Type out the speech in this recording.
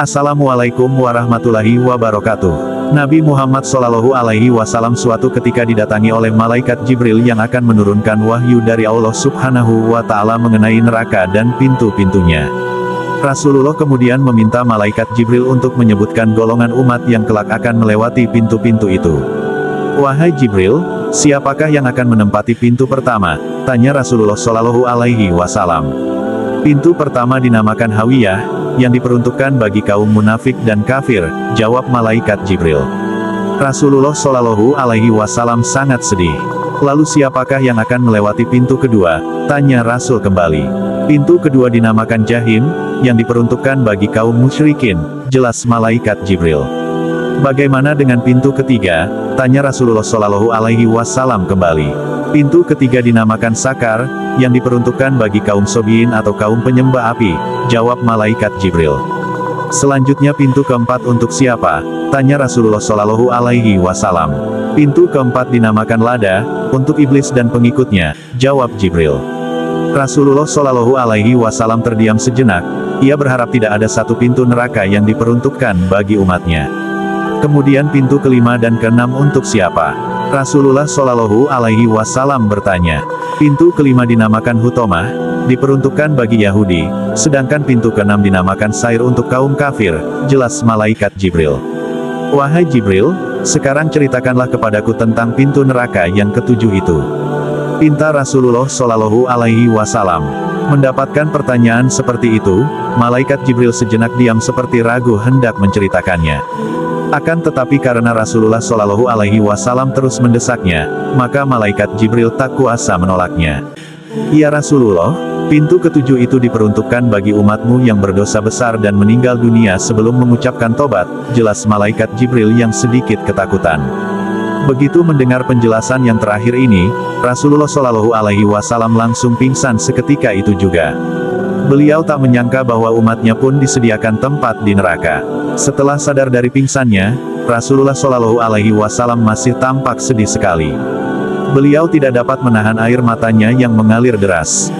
Assalamualaikum warahmatullahi wabarakatuh. Nabi Muhammad Shallallahu Alaihi Wasallam suatu ketika didatangi oleh malaikat Jibril yang akan menurunkan wahyu dari Allah Subhanahu wa Ta'ala mengenai neraka dan pintu-pintunya. Rasulullah kemudian meminta malaikat Jibril untuk menyebutkan golongan umat yang kelak akan melewati pintu-pintu itu. Wahai Jibril, siapakah yang akan menempati pintu pertama? Tanya Rasulullah Shallallahu Alaihi Wasallam. Pintu pertama dinamakan Hawiyah, yang diperuntukkan bagi kaum munafik dan kafir, jawab malaikat Jibril. Rasulullah Shallallahu Alaihi Wasallam sangat sedih. Lalu siapakah yang akan melewati pintu kedua? Tanya Rasul kembali. Pintu kedua dinamakan Jahim, yang diperuntukkan bagi kaum musyrikin, jelas malaikat Jibril. Bagaimana dengan pintu ketiga? Tanya Rasulullah Shallallahu Alaihi Wasallam kembali. Pintu ketiga dinamakan Sakar, yang diperuntukkan bagi kaum Sobiin atau kaum penyembah api, jawab malaikat Jibril. Selanjutnya pintu keempat untuk siapa? Tanya Rasulullah Shallallahu Alaihi Wasallam. Pintu keempat dinamakan Lada, untuk iblis dan pengikutnya, jawab Jibril. Rasulullah Shallallahu Alaihi Wasallam terdiam sejenak, ia berharap tidak ada satu pintu neraka yang diperuntukkan bagi umatnya. Kemudian pintu kelima dan keenam untuk siapa? Rasulullah Shallallahu Alaihi Wasallam bertanya. Pintu kelima dinamakan Hutomah, diperuntukkan bagi Yahudi, sedangkan pintu keenam dinamakan Sair untuk kaum kafir, jelas malaikat Jibril. Wahai Jibril, sekarang ceritakanlah kepadaku tentang pintu neraka yang ketujuh itu. Pinta Rasulullah Shallallahu Alaihi Wasallam. Mendapatkan pertanyaan seperti itu, malaikat Jibril sejenak diam seperti ragu hendak menceritakannya. Akan tetapi karena Rasulullah Shallallahu Alaihi Wasallam terus mendesaknya, maka malaikat Jibril tak kuasa menolaknya. Ya Rasulullah, pintu ketujuh itu diperuntukkan bagi umatmu yang berdosa besar dan meninggal dunia sebelum mengucapkan tobat, jelas malaikat Jibril yang sedikit ketakutan. Begitu mendengar penjelasan yang terakhir ini, Rasulullah Shallallahu Alaihi Wasallam langsung pingsan seketika itu juga. Beliau tak menyangka bahwa umatnya pun disediakan tempat di neraka. Setelah sadar dari pingsannya, Rasulullah Shallallahu Alaihi Wasallam masih tampak sedih sekali. Beliau tidak dapat menahan air matanya yang mengalir deras.